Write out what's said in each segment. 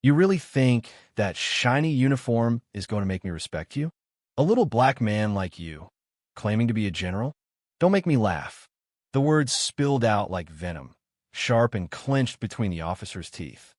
You really think that shiny uniform is going to make me respect you? A little black man like you, claiming to be a general? Don't make me laugh. The words spilled out like venom, sharp and clenched between the officer's teeth.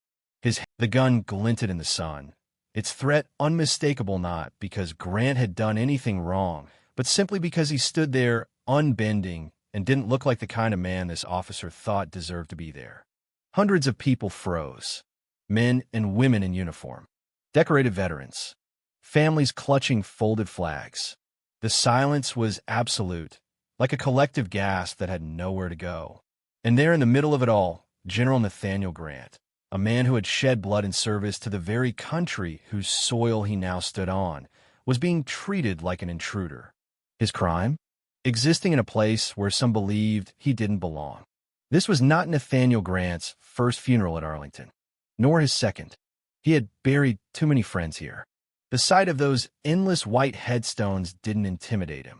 The gun glinted in the sun, its threat unmistakable, not because Grant had done anything wrong, but simply because he stood there unbending and didn't look like the kind of man this officer thought deserved to be there. Hundreds of people froze, men and women in uniform, decorated veterans, families clutching folded flags. The silence was absolute, like a collective gasp that had nowhere to go. And there in the middle of it all, General Nathaniel Grant, a man who had shed blood in service to the very country whose soil he now stood on, was being treated like an intruder. His crime? Existing in a place where some believed he didn't belong. This was not Nathaniel Grant's first funeral at Arlington, nor his second. He had buried too many friends here. The sight of those endless white headstones didn't intimidate him.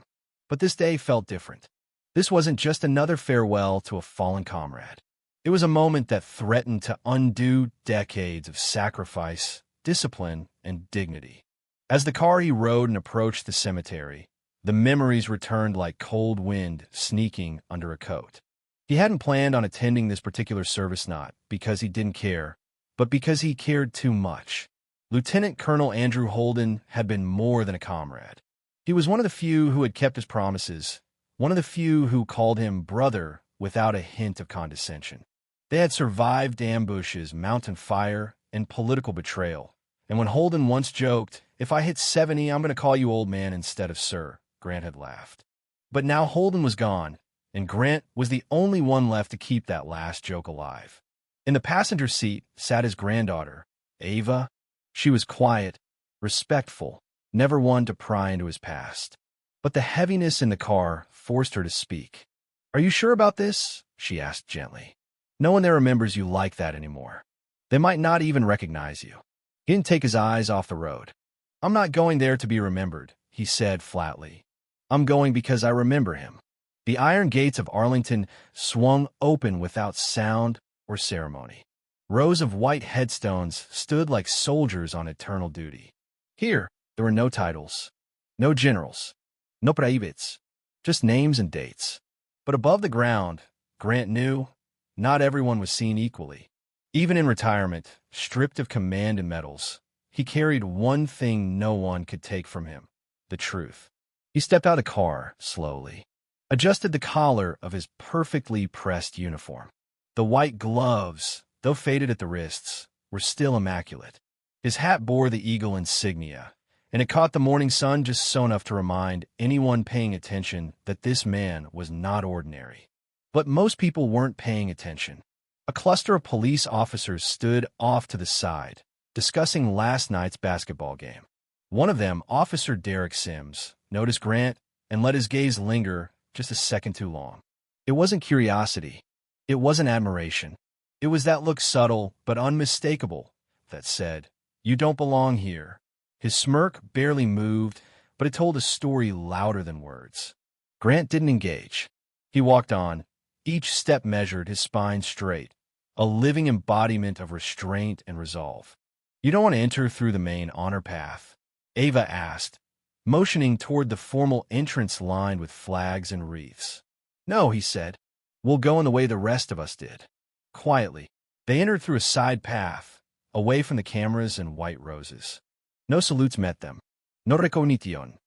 But this day felt different. This wasn't just another farewell to a fallen comrade. It was a moment that threatened to undo decades of sacrifice, discipline, and dignity. As the car he rode and approached the cemetery, the memories returned like cold wind sneaking under a coat. He hadn't planned on attending this particular service, not because he didn't care, but because he cared too much. Lieutenant Colonel Andrew Holden had been more than a comrade. He was one of the few who had kept his promises, one of the few who called him brother without a hint of condescension. They had survived ambushes, mountain fire, and political betrayal. And when Holden once joked, "If I hit 70, I'm going to call you old man instead of sir," Grant had laughed. But now Holden was gone, and Grant was the only one left to keep that last joke alive. In the passenger seat sat his granddaughter, Ava. She was quiet, respectful, never one to pry into his past. But the heaviness in the car forced her to speak. "Are you sure about this?" she asked gently. "No one there remembers you like that anymore. They might not even recognize you." He didn't take his eyes off the road. "I'm not going there to be remembered," he said flatly. "I'm going because I remember him." The iron gates of Arlington swung open without sound or ceremony. Rows of white headstones stood like soldiers on eternal duty. Here, there were no titles, no generals, no privates, just names and dates. But above the ground, Grant knew, not everyone was seen equally. Even in retirement, stripped of command and medals, he carried one thing no one could take from him: the truth. He stepped out of the car slowly, adjusted the collar of his perfectly pressed uniform. The white gloves, though faded at the wrists, were still immaculate. His hat bore the eagle insignia, and it caught the morning sun just so enough to remind anyone paying attention that this man was not ordinary. But most people weren't paying attention. A cluster of police officers stood off to the side, discussing last night's basketball game. One of them, Officer Derek Sims, noticed Grant and let his gaze linger just a second too long. It wasn't curiosity. It wasn't admiration. It was that look, subtle but unmistakable, that said, "You don't belong here." His smirk barely moved, but it told a story louder than words. Grant didn't engage. He walked on, each step measured, his spine straight, a living embodiment of restraint and resolve. "You don't want to enter through the main honor path?" Ava asked, motioning toward the formal entrance lined with flags and wreaths. "No," he said. "We'll go in the way the rest of us did." Quietly, they entered through a side path, away from the cameras and white roses. No salutes met them. No recognition.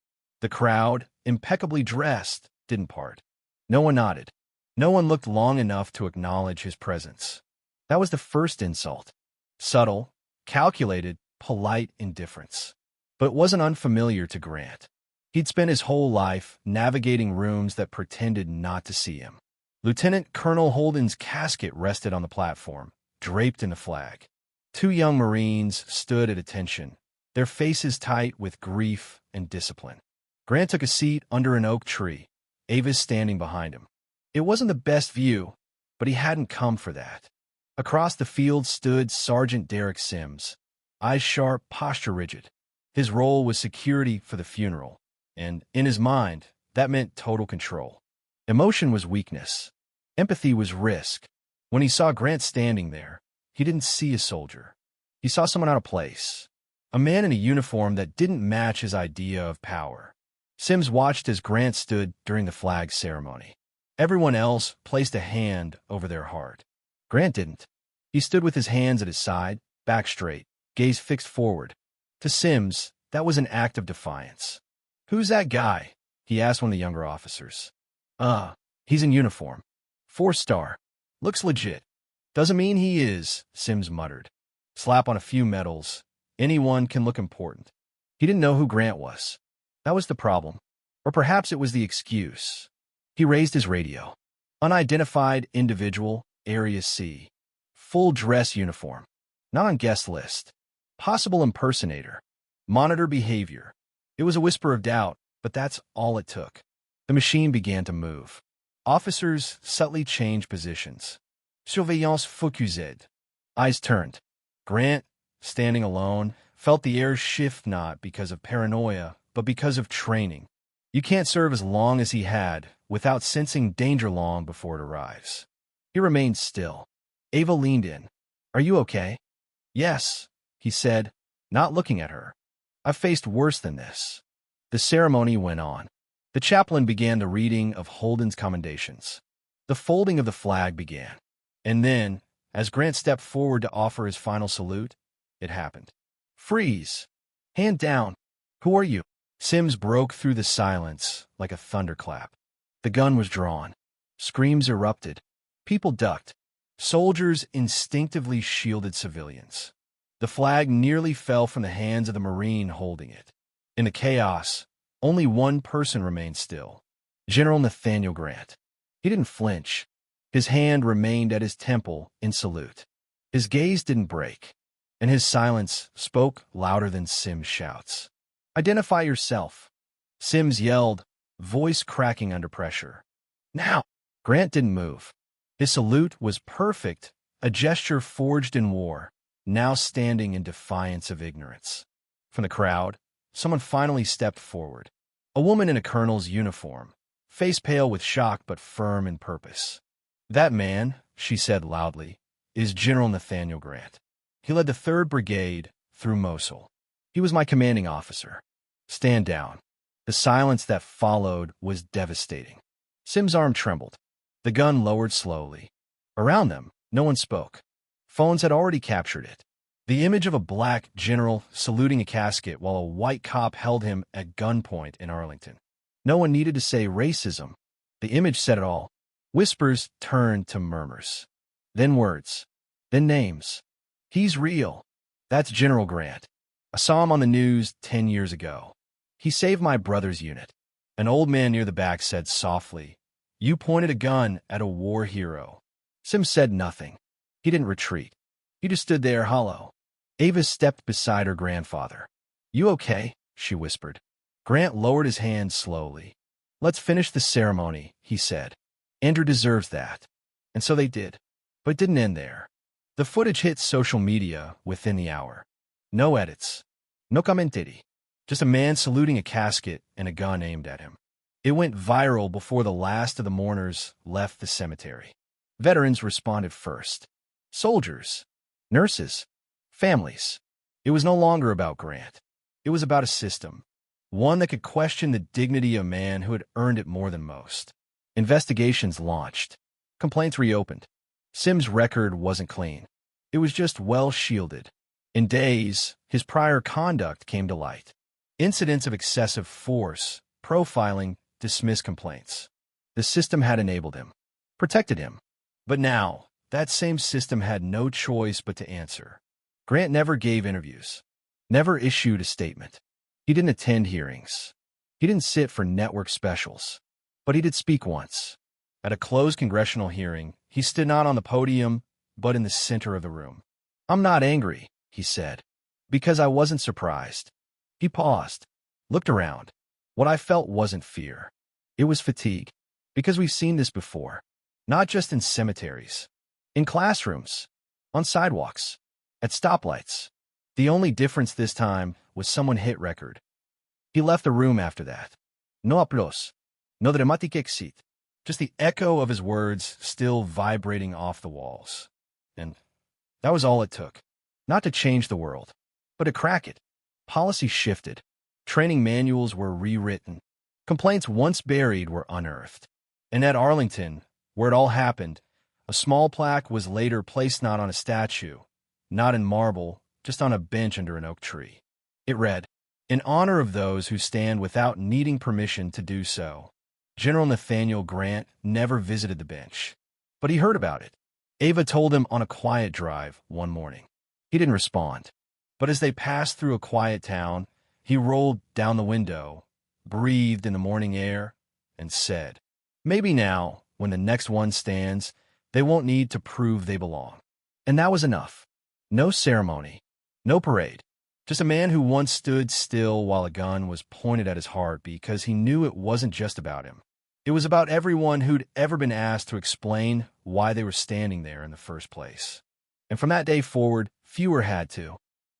The crowd, impeccably dressed, didn't part. No one nodded. No one looked long enough to acknowledge his presence. That was the first insult. Subtle, calculated, polite indifference. But it wasn't unfamiliar to Grant. He'd spent his whole life navigating rooms that pretended not to see him. Lieutenant Colonel Holden's casket rested on the platform, draped in the flag. Two young Marines stood at attention, their faces tight with grief and discipline. Grant took a seat under an oak tree, Ava's standing behind him. It wasn't the best view, but he hadn't come for that. Across the field stood Sergeant Derek Sims, eyes sharp, posture rigid. His role was security for the funeral, and in his mind, that meant total control. Emotion was weakness. Empathy was risk. When he saw Grant standing there, he didn't see a soldier. He saw someone out of place. A man in a uniform that didn't match his idea of power. Sims watched as Grant stood during the flag ceremony. Everyone else placed a hand over their heart. Grant didn't. He stood with his hands at his side, back straight, gaze fixed forward. To Sims, that was an act of defiance. "Who's that guy?" he asked one of the younger officers. He's in uniform. 4-star. Looks legit." "Doesn't mean he is," Sims muttered. Slap on a few medals. Anyone can look important. He didn't know who Grant was. That was the problem. Or perhaps it was the excuse. He raised his radio. Unidentified individual, Area C. Full dress uniform. Not on guest list. Possible impersonator. Monitor behavior. It was a whisper of doubt, but that's all it took. The machine began to move. Officers subtly changed positions. Surveillance focused. Eyes turned. Grant, standing alone, felt the air shift not because of paranoia, but because of training. You can't serve as long as he had without sensing danger long before it arrives. He remained still. Ava leaned in. "Are you okay?" "Yes," he said, not looking at her. "I've faced worse than this." The ceremony went on. The chaplain began the reading of Holden's commendations. The folding of the flag began. And then, as Grant stepped forward to offer his final salute, it happened. "Freeze! Hand down! Who are you?" Sims broke through the silence like a thunderclap. The gun was drawn. Screams erupted. People ducked. Soldiers instinctively shielded civilians. The flag nearly fell from the hands of the Marine holding it. In the chaos, only one person remained still. General Nathaniel Grant. He didn't flinch. His hand remained at his temple in salute. His gaze didn't break, and his silence spoke louder than Sims' shouts. "Identify yourself," Sims yelled, voice cracking under pressure. "Now!" Grant didn't move. His salute was perfect, a gesture forged in war, now standing in defiance of ignorance. From the crowd, someone finally stepped forward. A woman in a colonel's uniform, face pale with shock but firm in purpose. "That man," she said loudly, "is General Nathaniel Grant. He led the 3rd Brigade through Mosul. He was my commanding officer. Stand down." The silence that followed was devastating. Sims' arm trembled. The gun lowered slowly. Around them, no one spoke. Phones had already captured it. The image of a black general saluting a casket while a white cop held him at gunpoint in Arlington. No one needed to say racism. The image said it all. Whispers turned to murmurs. Then words. Then names. "He's real. That's General Grant. I saw him on the news 10 years ago. He saved my brother's unit." An old man near the back said softly, "You pointed a gun at a war hero." Sims said nothing. He didn't retreat. He just stood there hollow. Ava stepped beside her grandfather. "You okay?" she whispered. Grant lowered his hand slowly. "Let's finish the ceremony," he said. "Andrew deserves that." And so they did. But it didn't end there. The footage hit social media within the hour. No edits. No commentary. Just a man saluting a casket and a gun aimed at him. It went viral before the last of the mourners left the cemetery. Veterans responded first. Soldiers. Nurses. Families. It was no longer about Grant. It was about a system. One that could question the dignity of a man who had earned it more than most. Investigations launched. Complaints reopened. Sims' record wasn't clean. It was just well shielded. In days, his prior conduct came to light. Incidents of excessive force, profiling, dismissed complaints. The system had enabled him, protected him. But now, that same system had no choice but to answer. Grant never gave interviews, never issued a statement. He didn't attend hearings. He didn't sit for network specials. But he did speak once. At a closed congressional hearing, he stood not on the podium, but in the center of the room. "I'm not angry," he said, "because I wasn't surprised." He paused, looked around. What I felt wasn't fear. It was fatigue. Because we've seen this before. Not just in cemeteries. In classrooms. On sidewalks. At stoplights. The only difference this time was someone hit record. He left the room after that. No aplausos. No dramatic exit. Just the echo of his words still vibrating off the walls. And that was all it took. Not to change the world, but to crack it. Policy shifted. Training manuals were rewritten. Complaints once buried were unearthed. And at Arlington, where it all happened, a small plaque was later placed not on a statue, not in marble, just on a bench under an oak tree. It read, "In honor of those who stand without needing permission to do so." General Nathaniel Grant never visited the bench, but he heard about it. Ava told him on a quiet drive one morning. He didn't respond, but as they passed through a quiet town, he rolled down the window, breathed in the morning air, and said, "Maybe now, when the next one stands, they won't need to prove they belong." And that was enough. No ceremony, no parade. Just a man who once stood still while a gun was pointed at his heart because he knew it wasn't just about him. It was about everyone who'd ever been asked to explain why they were standing there in the first place. And from that day forward, fewer had to.